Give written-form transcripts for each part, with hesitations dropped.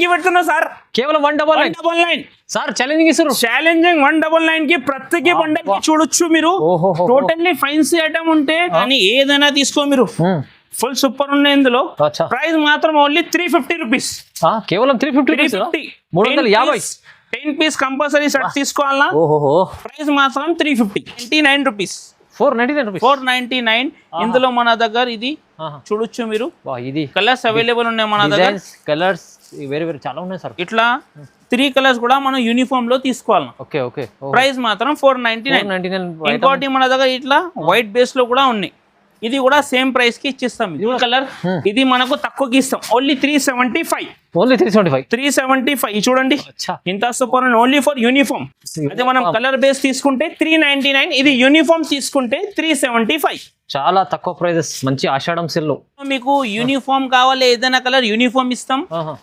కి పెడుతున్నా సార్, కేవలం 199 సార్. ఛాలెంజింగ్ ఇస్తారు, ఛాలెంజింగ్ 199 కి ప్రతి బండల్ చూడొచ్చు మీరు. టోటల్లీ ఫైన్సీ ఐటమ్ ఉంటే కానీ ఏదైనా తీసుకో మీరు, ఫుల్ సూపర్ ఉన్నాయి. ఇందులో ప్రైస్ మాత్రం ఓన్లీ 350 రూపీస్, కేవలం 350, 350. 10 పీస్ కంపల్సరీ సెట్ తీసుకోవాలా. ప్రైస్ మాత్రం 350, 99 రూపీస్, 499. ఇందులో మన దగ్గర ఇది చూడొచ్చు మీరు, ఇది కలర్స్ అవైలబుల్ ఉన్నాయి మన దగ్గర. కలర్స్ వేరే వేరే చాలా ఉన్నాయి సార్. ఇట్లా 3 కలర్స్ కూడా మనం యూనిఫామ్ లో తీసుకోవాలి. Okay okay. ప్రైస్ మాత్రం 499. ఇంకోటి మన దగ్గర ఇట్లా వైట్ బేస్ లో కూడా ఉన్నాయి, ఇది కూడా సేమ్ ప్రైస్ కి ఇచ్చిస్తాం. ఇది కలర్, ఇది మనకు తక్కువకి ఇస్తాం, ఓన్లీ 375. 375 చూడండి, ఇంత సూపర్. Only for uniform. అదే మనం కలర్ బేస్ తీసుకుంటే 399, ఇది యూనిఫామ్ తీసుకుంటే 375. చాలా తక్కువ ప్రైజెస్, మంచి ఆషాఢం సేల్ లో. మీకు యూనిఫామ్ కావాలి, ఏదైనా కలర్ యూనిఫామ్ ఇస్తాం.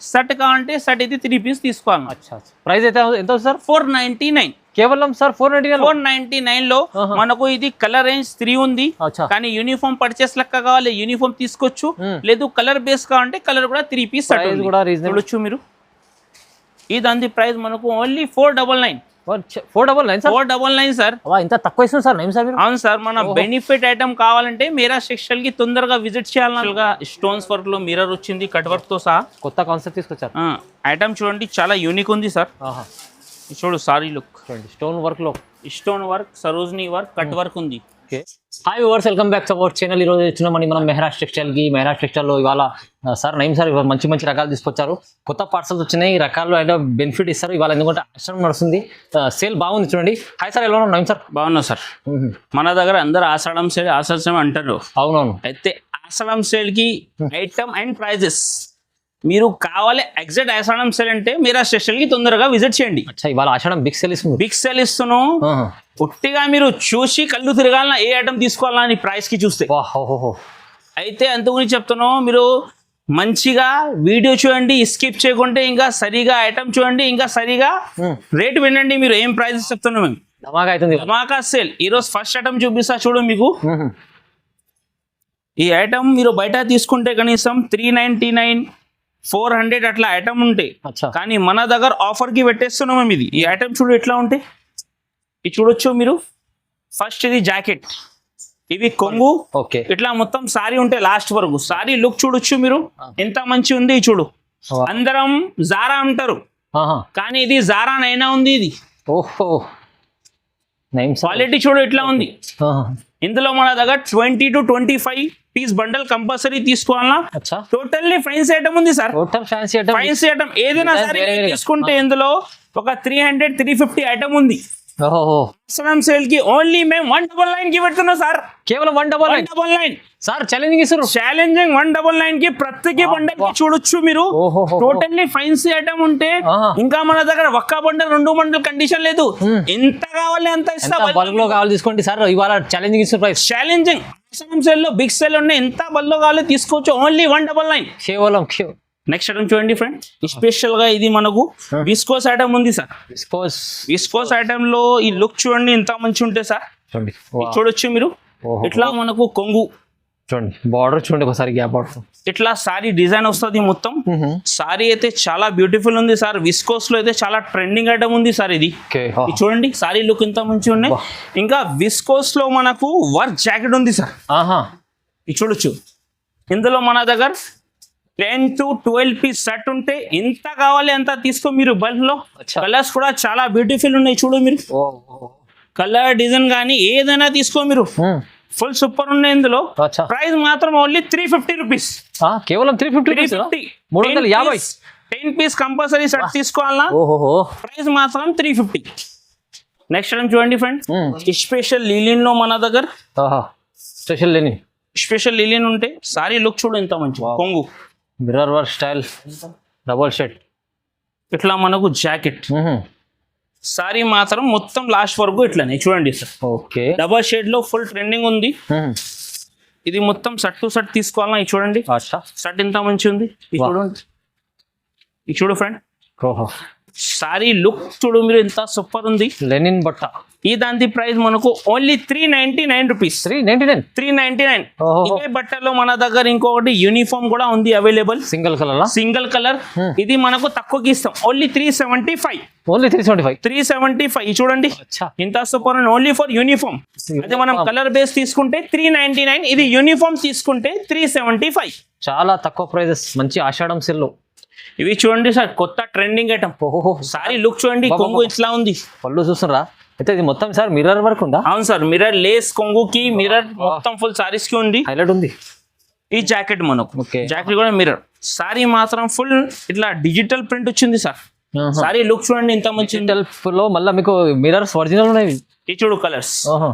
షర్ట్ కావాలంటే షర్ట్ ఇది 3 పీస్ తీసుకోవాలి. ప్రైస్ అయితే ఎంత సార్? 499 కేవలం సార్. 499 లో మనకు ఇది కలర్ రేంజ్ 3 ఉంది, కానీ యూనిఫామ్ పర్చేస్ లెక్క కావాలి యూనిఫామ్ తీసుకోవచ్చు, లేదు కలర్ బేస్ కావాలంటే కలర్ కూడా 3 పీస్ చూడొచ్చు మీరు. ఇది ప్రైస్ మనకు ఓన్లీ 499. 499 సార్. ఇంత తక్కువ ఇస్తుంది సార్. అవును సార్, మన బెనిఫిట్ ఐటమ్ కావాలంటే మీరా టెక్స్టైల్ కి తొందరగా విజిట్ చేయాలన్నగా. స్టోన్స్ వర్క్ లో మిర్రర్ వచ్చింది, కట్ వర్క్ తో సహా కొత్త కాన్సెప్ట్ తీసుకొచ్చారు. ఐటమ్ చూడండి చాలా యూనిక్ ఉంది సార్. చూడు సారీ లుక్, స్టోన్ వర్క్ లో, stone work, Sarojini work, cut work ఉంది. Hi viewers, welcome back to our channel. ఈరోజు వచ్చినామని మనం మెహరాజ్ టెక్స్టైల్ కి. మెహరాజ్ టెక్స్టైల్ లో ఇవాళ సార్ నయం సార్ మంచి మంచి రకాలు తీసుకొచ్చారు, కొత్త పార్సల్స్ వచ్చినాయి. రకాలు అంటే బెనిఫిట్ ఇస్తారు ఇవాళ, ఎందుకంటే ఆశ్రమం నడుస్తుంది, సేల్ బాగుంది చూడండి. హాయ్ సార్, ఎలా ఉన్నాం నయం సార్? బాగున్నా సార్. మన దగ్గర అందరు ఆషాఢం సేల్ ఆషాఢం అంటారు. అవునవును. అయితే ఆషాఢం సేల్ కి ఐటమ్ అండ్ ప్రైజెస్ మీరు కావాలి. ఎగ్జాక్ట్ ఆషాఢం సేల్ అంటే మీరు ఆ స్టేషన్ కి తొందరగా విజిట్ చేయండి. ఇవాళ ఆషాఢం బిగ్ సేల్ ఇస్తుంది. బిగ్ సేల్ ఇస్తున్నాం. ఉట్టిగా మీరు చూసి కళ్ళు తిరగాలన్నా, ఏ ఐటమ్ తీసుకోవాలన్నా అని ప్రైస్ కి చూస్తే. అయితే అంత గురించి చెప్తున్నాం, మీరు మంచిగా వీడియో చూడండి, స్కిప్ చేయకుంటే ఇంకా సరిగా ఐటమ్ చూడండి, ఇంకా సరిగా రేట్ వినండి. మీరు ఏం ప్రైజెస్ చెప్తున్నాం మేము. ధమాకా సేల్. ఈరోజు ఫస్ట్ ఐటమ్ చూపిస్తా చూడు మీకు. ఈ ఐటమ్ మీరు బయట తీసుకుంటే కనీసం 399, 400 అట్లా ఐటమ్ ఉంటాయి, కానీ మన దగ్గర ఆఫర్ కి పెట్టేస్తున్నాం మేము. ఇది ఈ ఐటమ్ చూడు ఎట్లా ఉంటాయి, ఇది చూడొచ్చు మీరు. ఫస్ట్ ఇది జాకెట్, ఇవి కొంగు, ఇట్లా మొత్తం సారీ ఉంటాయి లాస్ట్ వరకు. సారీ లుక్ చూడొచ్చు మీరు, ఎంత మంచి ఉంది చూడు. అందరం జారా అంటారు, కానీ ఇది జారా నైనా ఉంది. ఇది క్వాలిటీ చూడు ఎట్లా ఉంది. ఇందులో మన దగ్గర 20 to 25 పీస్ బండల్ కంపల్సరీ తీసుకోవాలా. టోటల్లీ ఫ్యాన్సీ ఐటమ్ ఉంది సార్. ఫ్యాన్సీ ఐటమ్ ఏదైనా సరే తీసుకుంటే ఇందులో ఒక 300, 350 ఐటమ్ ఉంది. సేల్ కి ఓన్లీ మేము 199 కి పెడుతున్నాం సార్, కేవలం 199 సార్. ఛాలెంజింగ్ ఇస్తారు, ఛాలెంజింగ్ 199 కి ప్రతి బండల్ కి చూడొచ్చు మీరు. టోటల్లీ ఫైన్సీ ఐటమ్ ఉంటే ఇంకా మన దగ్గర ఒక్క బండల్ 2 బండల్ కండిషన్ లేదు, ఎంత కావాలి అంత ఇస్తా. బల్క్ లో కావాలి తీసుకోండి సార్. ఇవాళ ఛాలెంజింగ్ ఇస్తారు ప్రైస్. ఛాలెంజింగ్ సేల్ లో బిగ్ సేల్ ఉన్నాయి, ఎంత బల్లో కావాలి తీసుకోవచ్చు. ఓన్లీ 199 కేవలం. నెక్స్ట్ ఐటమ్ చూడండి ఫ్రెండ్, స్పెషల్ గా ఇది మనకు విస్కోస్ ఐటమ్ ఉంది సార్. విస్కోస్ ఐటమ్ లో ఈ లుక్ చూడండి ఎంత మంచి ఉంటే సార్. చూడొచ్చు మీరు. ఇట్లా మనకు కొంగు చూడండి, బార్డర్ చూడండి ఒకసారి, గ్యాప్ బార్డర్. ఇట్లా సారీ డిజైన్ వస్తుంది మొత్తం. సారీ అయితే చాలా బ్యూటిఫుల్ ఉంది సార్. విస్కోస్ లో అయితే చాలా ట్రెండింగ్ ఐటమ్ ఉంది సార్. ఇది చూడండి, సారీ లుక్ ఎంత మంచి ఉన్నాయి. ఇంకా విస్కోస్ లో మనకు వర్క్ జాకెట్ ఉంది సార్. ఇది చూడొచ్చు. ఇందులో మన దగ్గర 10 to 12 పీస్ సెట్ ఉంటే ఎంత కావాలి అంత తీసుకో మీరు బల్క్ లో. కలర్స్ కూడా చాలా బ్యూటిఫుల్ ఉన్నాయి చూడు మీరు. కలర్ డిజైన్ కానీ ఏదైనా తీసుకో మీరు, ఫుల్ సూపర్ ఉన్నాయి. ఇందులో ప్రైస్ మాత్రం ఓన్లీ 350 రూపీస్, కేవలం 350. 10 పీస్ కంపల్సరీ సెట్ తీసుకోవాలా. ప్రైస్ మాత్రం 350. నెక్స్ట్ టైం చూడండి ఫ్రెండ్, స్పెషల్ లిలిన్ లో మన దగ్గర స్పెషల్ లిలిన్ ఉంటే సారీ లుక్ చూడు ఎంత మంచి. కొంగు mirror work style, double shirt, ఇట్లా మనకు జాకెట్. సారీ మాత్రం మొత్తం లాస్ట్ వరకు ఇట్లానే చూడండి సార్. ఓకే, డబల్ షేడ్ లో ఫుల్ ట్రెండింగ్ ఉంది. ఇది మొత్తం షర్ట్ టు షర్ట్ తీసుకోవాలా. ఇది చూడండి షర్ట్ ఎంత మంచి ఉంది. ఇది చూడండి, ఇది చూడు ఫ్రెండ్. సారీ లుక్ చూడు మీరు ఎంత సూపర్ ఉంది. లెనిన్ బట్ట, ఈ దాని ప్రైస్ మనకు ఓన్లీ 399 రూపీస్. 399. 399. ఓహో. ఇదే బట్టల్లో మన దగ్గర ఇంకొకటి యూనిఫామ్ కూడా ఉంది available, single colour. Single colour. ఇది మనకు తక్కువకి ఇస్తాం, ఓన్లీ 375. ఓన్లీ 375. 375. ఇది చూడండి అచ్చా. ఇంత సూపర్, ఓన్లీ ఫర్ యూనిఫామ్. అదే మనం కలర్ బేస్ తీసుకుంటే 399, ఇది యూనిఫామ్ తీసుకుంటే 375. చాలా తక్కువ ప్రైజెస్, మంచి ఆషాఢం సెల్. ఇవి చూడండి సార్, కొత్త ట్రెండింగ్ ఐటమ్. ఓహో, సారీ లుక్ చూడండి, కొంగు ఇట్లా ఉంది. పళ్ళు చూస్తున్నారా? అయితే ఇది మొత్తం సార్ మిర్రర్ వర్క్ ఉందా? అవును సార్, మిర్రర్ లేస్ కొంగుకి మిర్రర్ మొత్తం ఫుల్ సారీస్ కి ఉంది. హైలైట్ ఉంది. ఈ జాకెట్ మనకు, Okay. జాకెట్ కూడా మిర్రర్. సారీ మాత్రం ఫుల్ ఇట్లా డిజిటల్ ప్రింట్ వచ్చింది సార్. సారీ లుక్ చూడండి ఇంత మంచి. లో మళ్ళీ మీకు మిర్రర్స్ ఒరిజినల్ ఉన్నాయి. ఈ చూడు కలర్స్, ఓహో.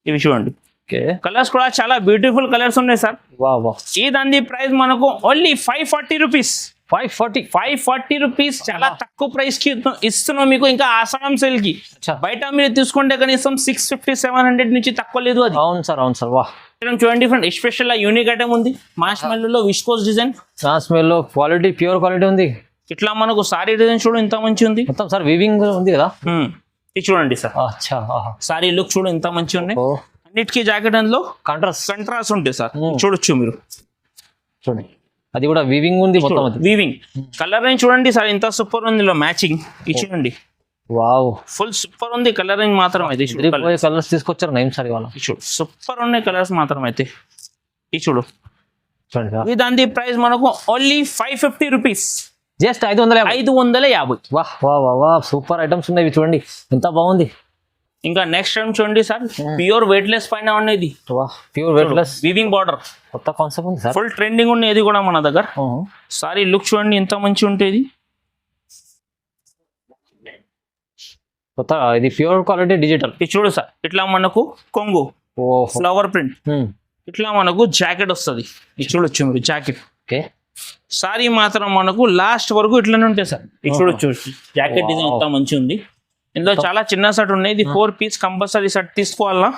ఇవి చూడండి ఓకే. కలర్స్ కూడా చాలా బ్యూటిఫుల్ కలర్స్ ఉన్నాయి సార్. వా వా. ఈ దాని ప్రైస్ మనకు ఓన్లీ 540 రూపీస్. 540. 540 రూపీస్, చాలా తక్కువ ప్రైస్ కి ఇస్తున్నాం మీకు. ఇంకా ఆసాం సేల్ కి అచ్చా. బయట మీరు తీసుకుంటే కనీసం 650-700 నుంచి తక్కువ లేదు అది. అవును సార్, అవును సార్. వా. చూడండి ఫ్రెండ్, స్పెషల్ యూనిక్ ఐటమ్ ఉంది. మార్ష్మెల్లో viscose design, smell quality, pure quality ఉంది. ఇట్లా మనకు సారీ డిజైన్ చూడు ఎంత మంచి ఉంది. మొత్తం సార్ వీవింగ్ ఉంది కదా. ఇది చూడండి సార్, అచ్చా. సారీ లుక్ చూడు ఎంత మంచి ఉన్నాయి. ఓ, అన్నిటికీ జాకెట్ అందులో కాంట్రాస్ట్ కంట్రాస్ట్ ఉంటాయి సార్. చూడొచ్చు మీరు, చూడండి. అది కూడా వీవింగ్ ఉంది మొత్తం. అది వీవింగ్ కలర్ రేంజ్ చూడండి సార్ ఎంత సూపర్ ఉంది. మ్యాచింగ్ ఇది చూడండి, వావ్, ఫుల్ సూపర్ ఉంది. కలర్ రేంజ్ మాత్రం అయితే కలర్స్ తీసుకొచ్చారు నైమ్ సార్ ఇవాళ. చూడు సూపర్ ఉన్నాయి కలర్స్ మాత్రం అయితే. ఇది చూడు, చూడండి సార్. ఈ దాని ప్రైస్ మనకు ఓన్లీ 550 రూపీస్. జస్ట్ 550. 550. వాహ్ వా వా వా, సూపర్ ఐటమ్స్ ఉన్నాయి. చూడండి ఎంత బాగుంది. ఇంకా నెక్స్ట్ టైం చూడండి సార్, ప్యూర్ వెయిట్లెస్ పైన ఉన్నది. ప్యూర్ వెయిట్లెస్ వీవింగ్ బార్డర్, కొత్త కాన్సెప్ట్ ఉంది సార్. ఫుల్ ట్రెండింగ్ ఉన్నాయి ఇది కూడా మన దగ్గర. సారీ లుక్ చూడండి ఎంత మంచి ఉంటుంది. కొత్త, ఇది ప్యూర్ క్వాలిటీ డిజిటల్. ఇది చూడు సార్, ఇట్లా మనకు కొంగు ఫ్లవర్ ప్రింట్, ఇట్లా మనకు జాకెట్ వస్తుంది. ఇది చూడొచ్చు మీరు జాకెట్. ఓకే. సారీ మాత్రం మనకు లాస్ట్ వరకు ఇట్లానే ఉంటాయి సార్. ఇది చూడొచ్చు జాకెట్ డిజైన్ ఎంత మంచి ఉంది. ఇందులో చాలా చిన్న సెట్ ఉన్నాయి. ఇది 4 పీస్ కంపల్సరీ సెట్ తీసుకోవాలా.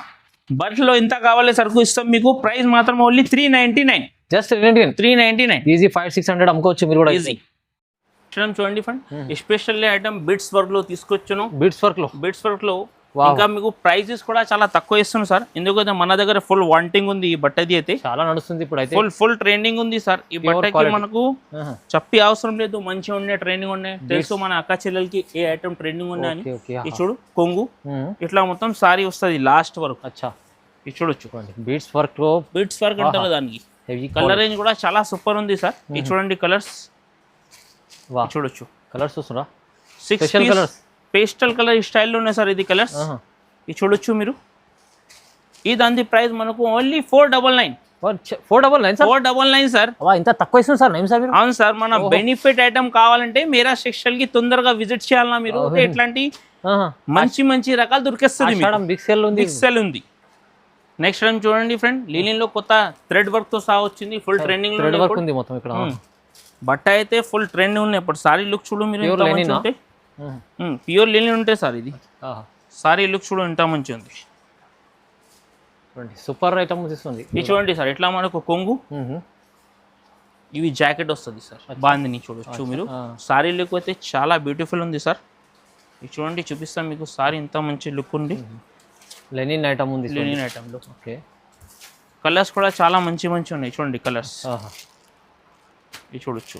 బట్లో ఎంత కావాలి సరుకు ఇస్తాం మీకు. ప్రైస్ మాత్రం ఓన్లీ 399. జస్ట్ 399. ఈజీ 500-600 అమ్ముకోవచ్చు మీరు కూడా. ఈజీ చూడండి friend, especially item bits work లో తీసుకొచ్చాను. బిట్స్ వర్క్ లో ఇంకా మీకు ప్రైజెస్ కూడా చాలా తక్కువ ఇస్తున్నాం సార్. ఎందుకంటే మన దగ్గర ఫుల్ వాంటింగ్ ఉంది ఈ బట్టది అయితే. చాలా నడుస్తుంది ఇప్పుడు అయితే. ఫుల్ ట్రెండింగ్ ఉంది సార్ ఈ బట్టకి. మనకు చెప్పి అవసరం లేదు, మంచిగా ఉండే ట్రెండింగ్ ఉన్నాయి. తెలుసు మన అక్క చెల్లెలకి ఏ ఐటమ్ ట్రెండింగ్ ఉన్నాయని. ఇది చూడు కొంగు ఇట్లా మొత్తం సారీ వస్తుంది లాస్ట్ వరకు. అచ్చా. ఇది చూడొచ్చు బిట్స్ వర్క్ అంటారు దానికి. కలర్ రేంజ్ కూడా చాలా సూపర్ ఉంది సార్. ఇది చూడండి కలర్స్, చూడొచ్చు కలర్స్ చూస్తున్నా. 6 కలర్స్ పేస్టల్ కలర్ స్టైల్లో ఉన్నాయి సార్ ఇది కలర్స్. ఇది చూడొచ్చు మీరు. ఈ దాని ప్రైస్ మనకు ఓన్లీ 499. 499 సార్. ఇంత తక్కువ ఇస్తుంది సార్ నైమ్ సార్. అవును సార్, మన బెనిఫిట్ ఐటమ్ కావాలంటే మీరా సెక్షన్ కి తొందరగా విజిట్ చేయాలన్నా మీరు. ఇట్లాంటి మంచి రకాలు దొరికేస్తుంది. బిగ్ సేల్ ఉంది. నెక్స్ట్ టైం చూడండి ఫ్రెండ్, లీనిన్ లో కొత్త థ్రెడ్ వర్క్ తో సహా వచ్చింది. ఫుల్ ట్రెండింగ్ ఉంది మొత్తం ఇక్కడ. బట్ట అయితే ఫుల్ ట్రెండ్ ఉన్నాయి ఇప్పుడు. సారీ లుక్ చూడు మీరు, ప్యూర్ లీనిన్ ఉంటాయి సార్. ఇది సారీ లుక్ చూడు ఎంత మంచి ఉంది. సూపర్ ఐటమ్ తీస్తుంది. ఇది చూడండి సార్, ఇట్లా మనకు కొంగు, ఇవి జాకెట్ వస్తుంది సార్. బాందిని చూడొచ్చు మీరు. సారీ లుక్ అయితే చాలా బ్యూటిఫుల్ ఉంది సార్. ఇది చూడండి, చూపిస్తాం మీకు. సారీ ఇంత మంచి లుక్ ఉంది. లెనిన్ ఐటమ్ ఉంది. లెనిన్ ఐటమ్లో ఓకే. కలర్స్ కూడా చాలా మంచి ఉన్నాయి. చూడండి కలర్స్, ఇది చూడొచ్చు.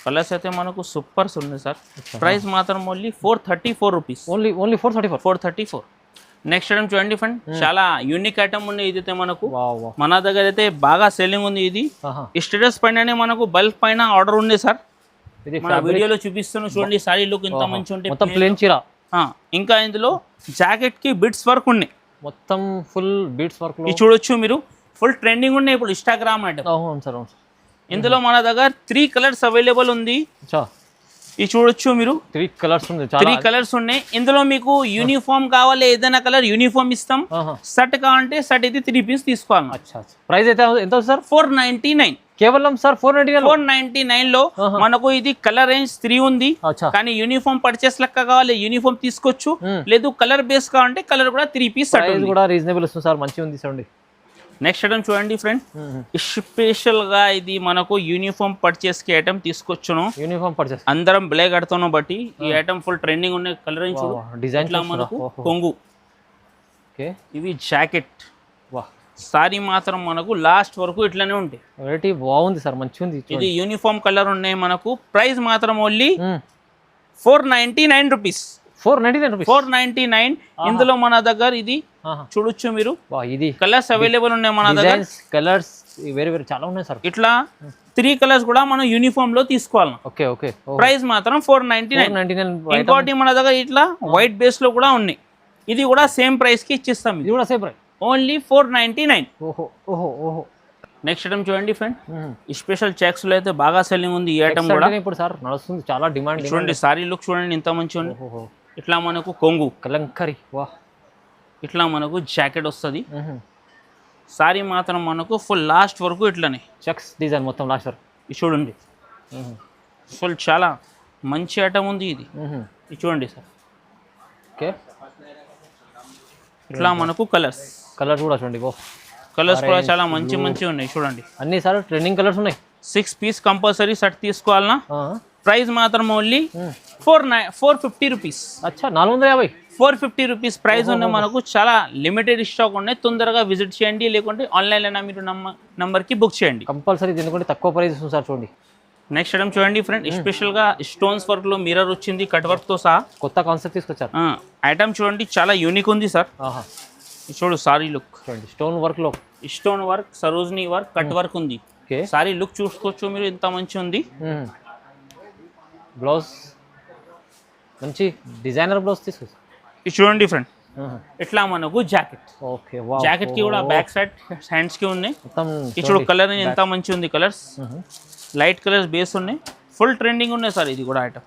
కలర్స్ అయితే మనకు సూపర్స్ ఉన్నాయి సార్. ప్రైస్ మాత్రం only 434 rupees. Only 434. Next item చూడండి ఫ్రెండ్, చాలా యూనిక్ ఐటమ్ ఉంది. ఇదైతే మనకు మన దగ్గర అయితే బాగా సెల్లింగ్ ఉంది. ఇది స్టేటస్ పైననే మనకు బల్క్ పైన ఆర్డర్ ఉంది సార్. మన వీడియోలో చూపిస్తున్నాను చూడండి. సారీ లుక్ ఇంత మంచి ఉంటాయి. ఇంకా ఇందులో జాకెట్ కి బిట్స్ వర్క్ ఉన్నాయి. మొత్తం ఫుల్ బిట్స్ వర్క్. ఇది చూడొచ్చు మీరు. ఫుల్ ట్రెండింగ్ ఉన్నాయి ఇప్పుడు ఇన్స్టాగ్రామ్ ఐటమ్. ఇందులో మన దగ్గర 3 కలర్స్ అవైలబుల్ ఉంది. ఇది చూడొచ్చు మీరు. 3 కలర్స్ ఉన్నాయి. ఇందులో మీకు యూనిఫామ్ కావాలి, ఏదైనా కలర్ యూనిఫామ్ ఇస్తాం. షర్ట్ కావాలంటే షర్ట్ అయితే 3 పీస్ తీసుకోవాలి. ప్రైస్ అయితే ఎంత సార్? 499 కేవలం సార్. 499 లో మనకు ఇది కలర్ రేంజ్ 3 ఉంది. కానీ యూనిఫామ్ పర్చేస్ లెక్క కావాలి యూనిఫామ్ తీసుకోవచ్చు. లేదు కలర్ బేస్ కావాలంటే కలర్ కూడా 3 పీస్ కూడా రీజనబుల్ వస్తుంది సార్. మంచిగా ఉంది చూడండి. నెక్స్ట్ ఐటమ్ చూడండి ఫ్రెండ్, స్పెషల్ గా ఇది మనకు యూనిఫామ్ పర్చేస్ కి ఐటమ్ తీసుకొచ్చును. యూనిఫామ్ పర్చేస్ అందరం బ్లాక్ కడుతున్నాం బట్టి ఈ ఐటమ్ ఫుల్ ట్రెండింగ్ ఉన్న కలర్ చూడు. డిజైన్ ఇట్లా మనకు కొంగు, ఓకే ఇవి జాకెట్. వా సారీ మాత్రం మనకు లాస్ట్ వరకు ఇట్లానే ఉంటాయి. వెరైటీ బాగుంది సార్, మంచిగా ఉంది. ఇది యూనిఫామ్ కలర్ ఉన్నాయి మనకు. ప్రైస్ మాత్రం ఓన్లీ 499 రూపీస్. 499 రూపీస్. 499. ఇందులో మన దగ్గర ఇది చూడొచ్చు మీరు, ఇది కలర్స్ అవైలబుల్ ఉన్నాయి మన దగ్గర. కలర్స్ వేరే వేరే చాలా ఉన్నాయి సార్. ఇట్లా 3 కలర్స్ కూడా మనం యూనిఫామ్ లో తీసుకోవాలి. Okay okay. ప్రైస్ మాత్రం 499. ఇంకోటి మన దగ్గర ఇట్లా వైట్ బేస్ లో కూడా ఉన్నాయి. ఇది కూడా సేమ్ ప్రైస్ కి ఇచ్చిస్తాం. ఇది కూడా సేమ్ ప్రైస్, ఓన్లీ 499. ఓహో ఓహో ఓహో. నెక్స్ట్ ఐటమ్ చూడండి ఫ్రెండ్, స్పెషల్ చెక్స్ లో అయితే బాగా సెల్లింగ్ ఉంది ఈ ఐటమ్ కూడా. ఇప్పుడు సార్ నడుస్తుంది, చాలా డిమాండ్. చూడండి సారీ లుక్ చూడండి ఎంత మంచిగా ఉంది. ఇట్లా మనకు కొంగు కలంకరీ. వా ఇట్లా మనకు జాకెట్ వస్తుంది. సారీ మాత్రం మనకు ఫుల్ లాస్ట్ వరకు ఇట్లానే చెక్స్ డిజైన్ మొత్తం లాస్ట్ వరకు. ఇది చూడండి ఫుల్ చాలా మంచి ఐటమ్ ఉంది ఇది. ఇది చూడండి సార్. ఓకే, ఇట్లా మనకు కలర్స్ కూడా చూడండి. ఓ కలర్స్ కూడా చాలా మంచి మంచి ఉన్నాయి చూడండి. అన్ని సార్ ట్రెండింగ్ కలర్స్ ఉన్నాయి. 6 పీస్ కంపల్సరీ సెట్ తీసుకోవాలన్నా. ప్రైస్ మాత్రం ఓన్లీ 450 రూపీస్. అచ్చా 450. 450 రూపీస్ ప్రైస్ ఉన్నాయి మనకు. చాలా లిమిటెడ్ స్టాక్ ఉన్నాయి. తొందరగా విజిట్ చేయండి, లేకుంటే ఆన్లైన్ అయినా మీరు నంబర్కి బుక్ చేయండి కంపల్సరీ. ఎందుకంటే తక్కువ ప్రైస్ ఉంది సార్. చూడండి నెక్స్ట్ ఐటమ్ చూడండి ఫ్రెండ్, స్పెషల్ గా స్టోన్స్ వర్క్ లో మిర్రర్ వచ్చింది, కట్ వర్క్ తో సహా. కొత్త కాన్సెప్ట్ తీసుకొచ్చారు. ఐటమ్ చూడండి చాలా యూనిక్ ఉంది సార్. చూడు సారీ లుక్ చూడండి, స్టోన్ వర్క్ లో stone work, Sarojini work, cut work ఉంది. సారీ లుక్ చూసుకోవచ్చు మీరు, ఎంత మంచి ఉంది. బ్లౌజ్ మంచి డిజైనర్ బ్లౌజ్ తీసుకొచ్చారు. ఇది చూడండి ఫ్రెండ్, ఇట్లా మనకు జాకెట్. ఓకే, జాకెట్ కి కూడా బ్యాక్ సైడ్ హ్యాండ్స్ కి ఉన్నాయి. ఇది చూడు కలర్ ఎంత మంచి ఉంది. కలర్స్ లైట్ కలర్స్ బేస్ ఉన్నాయి, ఫుల్ ట్రెండింగ్ ఉన్నాయి సార్. ఇది కూడా ఐటమ్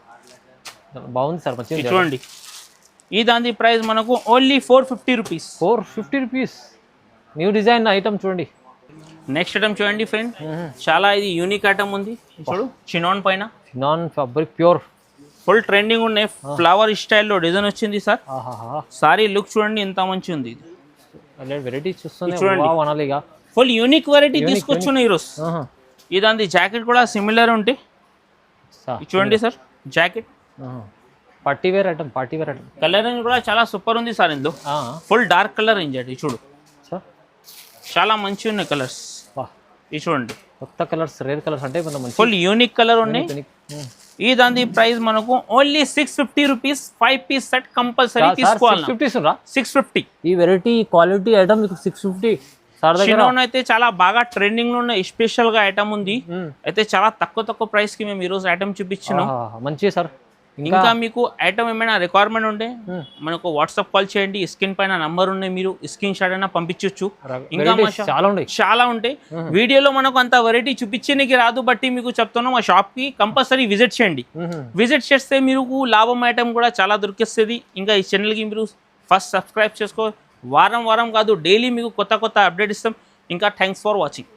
బాగుంది సార్, మంచిగా చూడండి. ఈ దాని ప్రైస్ మనకు only 450 rupees. 450 rupees. New design item చూడండి. నెక్స్ట్ ఐటమ్ చూడండి ఫ్రెండ్, చాలా ఇది యూనిక్ ఐటమ్ ఉంది. చూడు చినాన్ పైన, chinon fabric pure, full trending ఉన్నాయి. ఫ్లవర్ స్టైల్లో డిజైన్ వచ్చింది సార్. సారీ లుక్ చూడండి ఎంత మంచి ఉంది. ఇది వెరైటీ చూడండి, ఫుల్ యూనిక్ వెరైటీ తీసుకొచ్చున్నాయి ఈరోజు. ఈ దాని జాకెట్ కూడా సిమిలర్ ఉంటాయి. చూడండి sir jacket, party wear item. Party wear item colour కూడా చాలా సూపర్ ఉంది సార్. ఇందులో ఫుల్ డార్క్ కలర్ రేంజ్ అది చూడు, చాలా మంచి ఉన్నాయి కలర్స్. ఇది చూడండి కొత్త కలర్స్, రేర్ కలర్స్ అంటే ఫుల్ యూనిక్ కలర్ ఉన్నాయి. ఈ దాని ప్రైస్ మనకు only 650 rupees. 5 piece set compulsory తీసుకోవాలి. 650. ఈ వెరైటీ క్వాలిటీ ఐటమ్ మీకు 650. చినోన్ అయితే చాలా బాగా ట్రెండింగ్ లో ఉన్న స్పెషల్ గా ఐటమ్ ఉంది. అయితే చాలా తక్కువ ప్రైస్ కి మేము ఈ రోజు ఐటమ్ చూపించినాం. మంచిగా సార్. ఇంకా మీకు ఐటమ్ ఏమైనా రిక్వైర్మెంట్ ఉంటే మనకు వాట్సాప్ కాల్ చేయండి. స్క్రీన్ పైన నంబర్ ఉన్నాయి, మీరు స్క్రీన్ షాట్ అయినా పంపించవచ్చు. ఇంకా చాలా ఉంటాయి. వీడియోలో మనకు అంత వెరైటీ చూపించడానికి రాదు, బట్టి మీకు చెప్తున్నాం. మా షాప్ కి కంపల్సరీ విజిట్ చేయండి. విజిట్ చేస్తే మీకు లాభం ఐటమ్ కూడా చాలా దొరికిస్తుంది. ఇంకా ఈ ఛానల్ కి మీరు ఫస్ట్ సబ్స్క్రైబ్ చేసుకో. వారం కాదు, డైలీ మీకు కొత్త అప్డేట్ ఇస్తాం. ఇంకా థ్యాంక్స్ ఫర్ వాచింగ్.